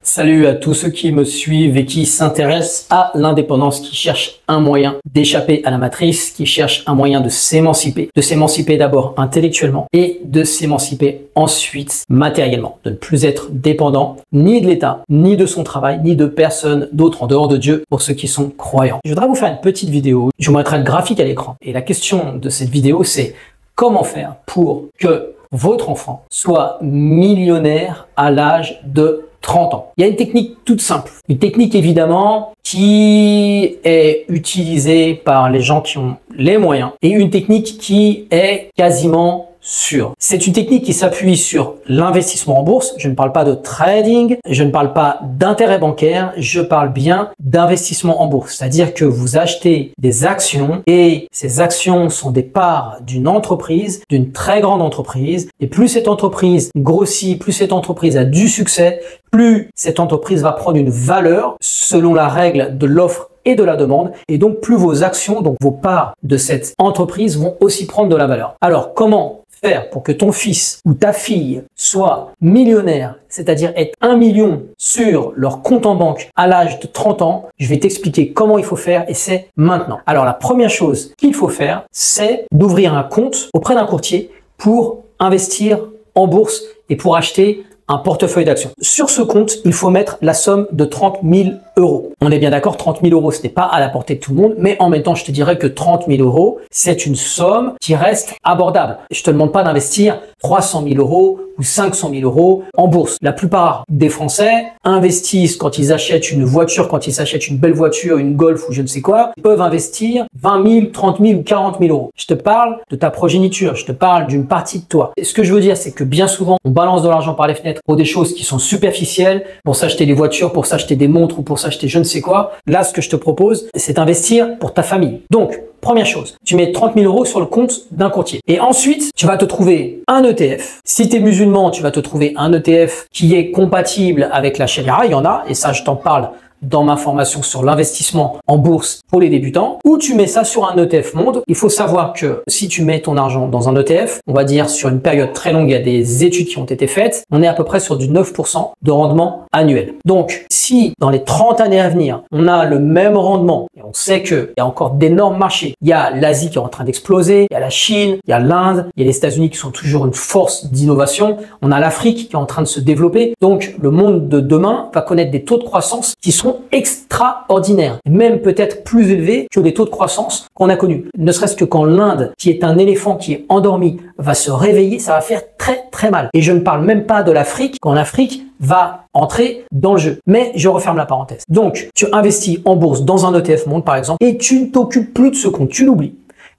Salut à tous ceux qui me suivent et qui s'intéressent à l'indépendance, qui cherchent un moyen d'échapper à la matrice, qui cherchent un moyen de s'émanciper d'abord intellectuellement et de s'émanciper ensuite matériellement, de ne plus être dépendant ni de l'État, ni de son travail, ni de personne d'autre en dehors de Dieu pour ceux qui sont croyants. Je voudrais vous faire une petite vidéo, je vous mettrai le graphique à l'écran et la question de cette vidéo c'est comment faire pour que votre enfant soit millionnaire à l'âge de 30 ans. Il y a une technique toute simple. Une technique évidemment qui est utilisée par les gens qui ont les moyens et une technique qui est quasiment sûre. C'est une technique qui s'appuie sur l'investissement en bourse. Je ne parle pas de trading, je ne parle pas d'intérêt bancaire, je parle bien d'investissement en bourse. C'est-à-dire que vous achetez des actions et ces actions sont des parts d'une entreprise, d'une très grande entreprise. Et plus cette entreprise grossit, plus cette entreprise a du succès, plus cette entreprise va prendre une valeur selon la règle de l'offre et de la demande. Et donc, plus vos actions, donc vos parts de cette entreprise vont aussi prendre de la valeur. Alors, comment faire pour que ton fils ou ta fille soit millionnaire, c'est-à-dire être 1 million sur leur compte en banque à l'âge de 30 ans? Je vais t'expliquer comment il faut faire et c'est maintenant. Alors, la première chose qu'il faut faire, c'est d'ouvrir un compte auprès d'un courtier pour investir en bourse et pour acheter un portefeuille d'actions. Sur ce compte, il faut mettre la somme de 30 000 euros. On est bien d'accord, 30 000 euros, ce n'est pas à la portée de tout le monde, mais en même temps, je te dirais que 30 000 euros, c'est une somme qui reste abordable. Je te demande pas d'investir 300 000 euros ou 500 000 euros en bourse. La plupart des Français investissent quand ils achètent une voiture, quand ils s'achètent une belle voiture, une Golf ou je ne sais quoi, ils peuvent investir 20 000, 30 000 ou 40 000 euros. Je te parle de ta progéniture, je te parle d'une partie de toi. Et ce que je veux dire, c'est que bien souvent, on balance de l'argent par les fenêtres pour des choses qui sont superficielles, pour s'acheter des voitures, pour s'acheter des montres ou pour s'acheter je ne sais quoi. Là, ce que je te propose, c'est d'investir pour ta famille. Donc, première chose, tu mets 30 000 euros sur le compte d'un courtier. Et ensuite, tu vas te trouver un ETF. Si tu es musulman, tu vas te trouver un ETF qui est compatible avec la Sharia. Il y en a, et ça, je t'en parle dans ma formation sur l'investissement en bourse pour les débutants, ou tu mets ça sur un ETF monde. Il faut savoir que si tu mets ton argent dans un ETF, on va dire sur une période très longue, il y a des études qui ont été faites, on est à peu près sur du 9% de rendement annuel. Donc, si dans les 30 années à venir, on a le même rendement, et on sait qu'il y a encore d'énormes marchés, il y a l'Asie qui est en train d'exploser, il y a la Chine, il y a l'Inde, il y a les États-Unis qui sont toujours une force d'innovation, on a l'Afrique qui est en train de se développer. Donc, le monde de demain va connaître des taux de croissance qui sont extraordinaires, même peut-être plus élevés que les taux de croissance qu'on a connus. Ne serait-ce que quand l'Inde, qui est un éléphant qui est endormi, va se réveiller, ça va faire très mal. Et je ne parle même pas de l'Afrique, quand l'Afrique va entrer dans le jeu. Mais je referme la parenthèse. Donc, tu investis en bourse dans un ETF monde, par exemple, et tu ne t'occupes plus de ce compte, tu l'oublies.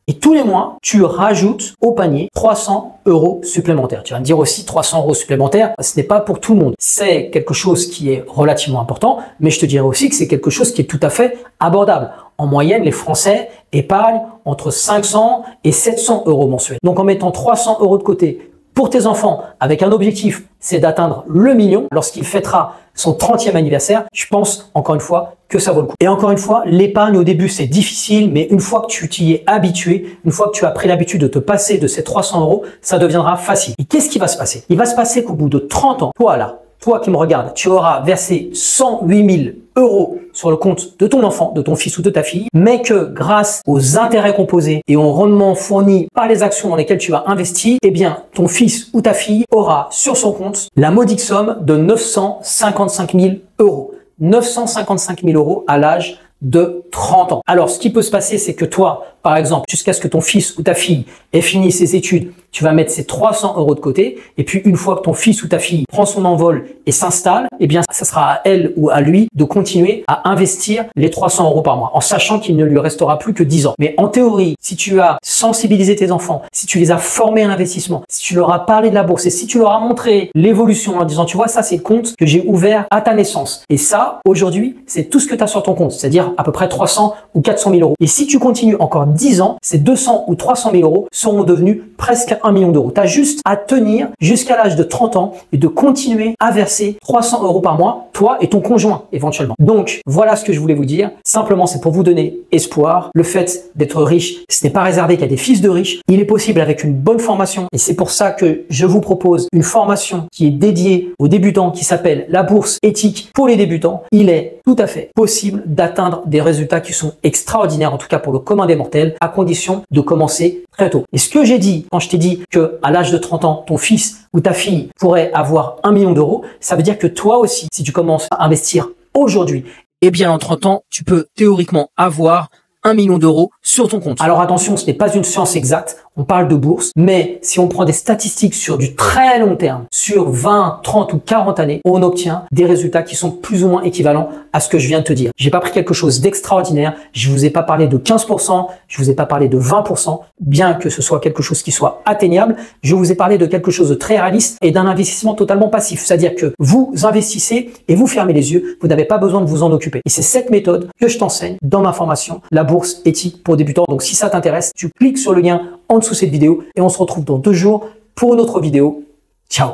Et tous les mois, tu rajoutes au panier 300 euros supplémentaires. Tu vas me dire aussi 300 euros supplémentaires, ce n'est pas pour tout le monde. C'est quelque chose qui est relativement important, mais je te dirais aussi que c'est quelque chose qui est tout à fait abordable. En moyenne, les Français épargnent entre 500 et 700 euros mensuels. Donc en mettant 300 euros de côté pour tes enfants avec un objectif, c'est d'atteindre le million lorsqu'il fêtera son 30e anniversaire, je pense encore une fois que ça vaut le coup. Et encore une fois, l'épargne au début c'est difficile, mais une fois que tu t'y es habitué, une fois que tu as pris l'habitude de te passer de ces 300 euros, ça deviendra facile. Et qu'est-ce qui va se passer? Il va se passer qu'au bout de 30 ans, toi qui me regardes, tu auras versé 108 000 euros sur le compte de ton enfant, de ton fils ou de ta fille, mais que grâce aux intérêts composés et aux rendements fournis par les actions dans lesquelles tu as investi, eh bien, ton fils ou ta fille aura sur son compte la modique somme de 955 000 euros. 955 000 euros à l'âge de 30 ans. Alors, ce qui peut se passer, c'est que toi, par exemple, jusqu'à ce que ton fils ou ta fille ait fini ses études, tu vas mettre ces 300 euros de côté. Et puis, une fois que ton fils ou ta fille prend son envol et s'installe, eh bien, ça sera à elle ou à lui de continuer à investir les 300 euros par mois, en sachant qu'il ne lui restera plus que 10 ans. Mais en théorie, si tu as sensibilisé tes enfants, si tu les as formés à l'investissement, si tu leur as parlé de la bourse et si tu leur as montré l'évolution en disant, tu vois, ça, c'est le compte que j'ai ouvert à ta naissance. Et ça, aujourd'hui, c'est tout ce que tu as sur ton compte, c'est-à-dire à peu près 300 ou 400 000 euros. Et si tu continues encore 10 ans, ces 200 ou 300 000 euros seront devenus presque 1 million d'euros. Tu as juste à tenir jusqu'à l'âge de 30 ans et de continuer à verser 300 euros par mois, toi et ton conjoint éventuellement. Donc, voilà ce que je voulais vous dire. Simplement, c'est pour vous donner espoir. Le fait d'être riche, ce n'est pas réservé qu'à des fils de riches. Il est possible avec une bonne formation et c'est pour ça que je vous propose une formation qui est dédiée aux débutants qui s'appelle la bourse éthique pour les débutants. Il est tout à fait possible d'atteindre des résultats qui sont extraordinaires, en tout cas pour le commun des mortels, à condition de commencer très tôt. Et ce que j'ai dit quand je t'ai dit que à l'âge de 30 ans, ton fils ou ta fille pourrait avoir 1 million d'euros, ça veut dire que toi aussi, si tu commences à investir aujourd'hui, eh bien en 30 ans, tu peux théoriquement avoir 1 million d'euros sur ton compte. Alors attention, ce n'est pas une science exacte, on parle de bourse, mais si on prend des statistiques sur du très long terme, sur 20, 30 ou 40 années, on obtient des résultats qui sont plus ou moins équivalents à ce que je viens de te dire. J'ai pas pris quelque chose d'extraordinaire, je vous ai pas parlé de 15%, je vous ai pas parlé de 20%, bien que ce soit quelque chose qui soit atteignable, je vous ai parlé de quelque chose de très réaliste et d'un investissement totalement passif. C'est-à-dire que vous investissez et vous fermez les yeux, vous n'avez pas besoin de vous en occuper. Et c'est cette méthode que je t'enseigne dans ma formation, la bourse éthique pour débutants. Donc si ça t'intéresse, tu cliques sur le lien en dessous de cette vidéo et on se retrouve dans 2 jours pour une autre vidéo. Ciao!